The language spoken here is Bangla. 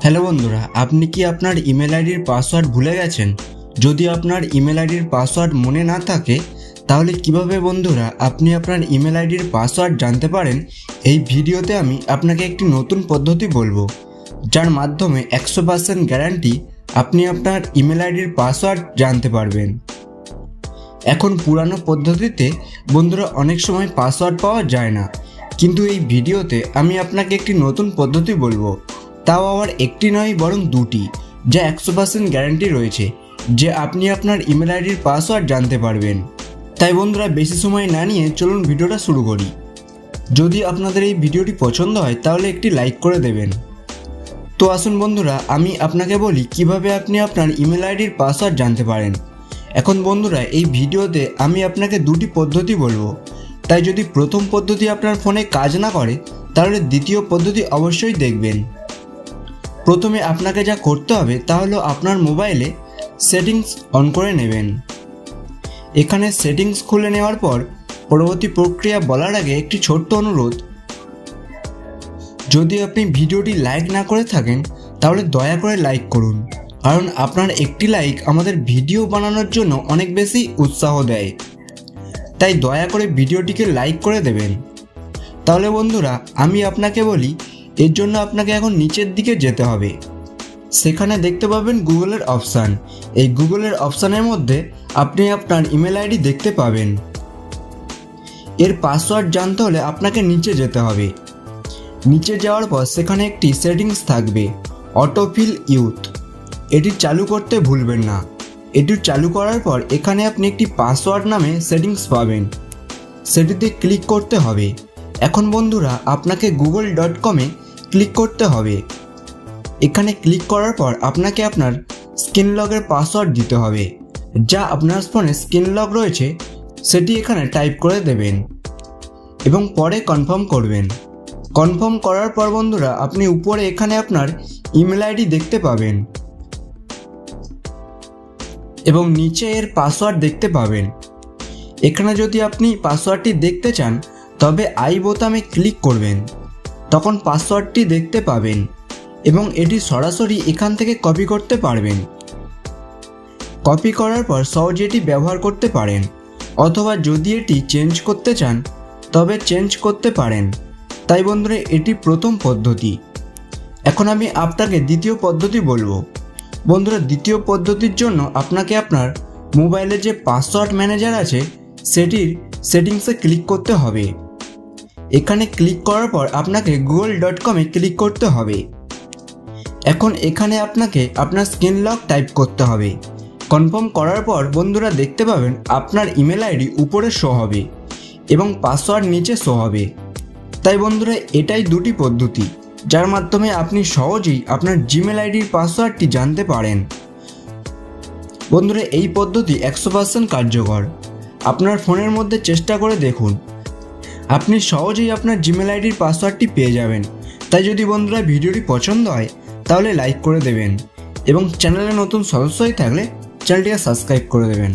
হ্যালো বন্ধুরা, আপনি কি আপনার ইমেল আইডির পাসওয়ার্ড ভুলে গেছেন? যদি আপনার ইমেল আইডির পাসওয়ার্ড মনে না থাকে তাহলে কিভাবে বন্ধুরা আপনি আপনার ইমেল আইডির পাসওয়ার্ড জানতে পারেন, এই ভিডিওতে আমি আপনাকে একটি নতুন পদ্ধতি বলবো, যার মাধ্যমে 100% গ্যারান্টি আপনি আপনার ইমেল আইডির পাসওয়ার্ড জানতে পারবেন। এখন পুরানো পদ্ধতিতে বন্ধুরা অনেক সময় পাসওয়ার্ড পাওয়া যায় না, কিন্তু এই ভিডিওতে আমি আপনাকে একটি নতুন পদ্ধতি বলবো, তাও আবার একটি নয় বরং দুটি, যা 100% গ্যারান্টি রয়েছে যে আপনি আপনার ইমেল আইডির পাসওয়ার্ড জানতে পারবেন। তাই বন্ধুরা বেশি সময় না নিয়ে চলুন ভিডিওটা শুরু করি। যদি আপনাদের এই ভিডিওটি পছন্দ হয় তাহলে একটি লাইক করে দেবেন। তো আসুন বন্ধুরা, আমি আপনাকে বলি কিভাবে আপনি আপনার ইমেল আইডির পাসওয়ার্ড জানতে পারেন। এখন বন্ধুরা এই ভিডিওতে আমি আপনাকে দুটি পদ্ধতি বলবো, তাই যদি প্রথম পদ্ধতি আপনার ফোনে কাজ না করে তাহলে দ্বিতীয় পদ্ধতি অবশ্যই দেখবেন। প্রথমে আপনাকে যা করতে হবে তা হলো আপনার মোবাইলে সেটিংস অন করে নেবেন। এখানে সেটিংস খুলে নেওয়ার পর পরবর্তী প্রক্রিয়া বলার আগে একটি ছোট্ট অনুরোধ, যদি আপনি ভিডিওটি লাইক না করে থাকেন তাহলে দয়া করে লাইক করুন, কারণ আপনার একটি লাইক আমাদের ভিডিও বানানোর জন্য অনেক বেশি উৎসাহ দেয়। তাই দয়া করে ভিডিওটিকে লাইক করে দেবেন। তাহলে বন্ধুরা আমি আপনাকে বলি, এর জন্য আপনাকে এখন নিচের দিকে যেতে হবে। সেখানে দেখতে পাবেন গুগলের অপশান। এই গুগলের অপশানের মধ্যে আপনি আপনার ইমেল আইডি দেখতে পাবেন। এর পাসওয়ার্ড জানতে হলে আপনাকে নিচে যেতে হবে। নিচে যাওয়ার পর সেখানে একটি সেটিংস থাকবে, অটোফিল ইউথ। এটি চালু করতে ভুলবেন না। এটি চালু করার পর এখানে আপনি একটি পাসওয়ার্ড নামে সেটিংস পাবেন, সেটিতে ক্লিক করতে হবে। এখন বন্ধুরা আপনাকে google.com ক্লিক করতে হবে। এখানে ক্লিক করার পর আপনাকে আপনার স্ক্রিন লগের পাসওয়ার্ড দিতে হবে, যা আপনার ফোনে স্ক্রিন লগ রয়েছে সেটি এখানে টাইপ করে দেবেন এবং পরে কনফার্ম করবেন। কনফার্ম করার পর বন্ধুরা আপনি উপরে এখানে আপনার ইমেল আইডি দেখতে পাবেন এবং নিচে এর পাসওয়ার্ড দেখতে পাবেন। এখানে যদি আপনি পাসওয়ার্ডটি দেখতে চান তবে আই বোতামে ক্লিক করবেন, তখন পাসওয়ার্ডটি দেখতে পাবেন এবং এটি সরাসরি এখান থেকে কপি করতে পারবেন। কপি করার পর সহজে এটি ব্যবহার করতে পারেন, অথবা যদি এটি চেঞ্জ করতে চান তবে চেঞ্জ করতে পারেন। তাই বন্ধুরা এটি প্রথম পদ্ধতি। এখন আমি আপনাকে দ্বিতীয় পদ্ধতি বলবো। বন্ধুরা দ্বিতীয় পদ্ধতির জন্য আপনাকে আপনার মোবাইলে যে পাসওয়ার্ড ম্যানেজার আছে সেটির সেটিংসে ক্লিক করতে হবে। এখানে ক্লিক করার পর আপনাকে google.com ক্লিক করতে হবে। এখন এখানে আপনাকে আপনার স্ক্রিন লক টাইপ করতে হবে। কনফার্ম করার পর বন্ধুরা দেখতে পাবেন আপনার ইমেল আইডি উপরে শো হবে এবং পাসওয়ার্ড নিচে শো হবে। তাই বন্ধুরা এটাই দুটি পদ্ধতি, যার মাধ্যমে আপনি সহজেই আপনার জিমেল আইডির পাসওয়ার্ডটি জানতে পারেন। বন্ধুরা এই পদ্ধতি 100% কার্যকর। আপনার ফোনের মধ্যে চেষ্টা করে দেখুন, আপনি সহজেই আপনার জিমেল আইডির পাসওয়ার্ডটি পেয়ে যাবেন। তাই যদি বন্ধুরা ভিডিওটি পছন্দ হয় তাহলে লাইক করে দেবেন এবং চ্যানেলে নতুন সদস্য হয়ে থাকলে চ্যানেলটিকে সাবস্ক্রাইব করে দেবেন।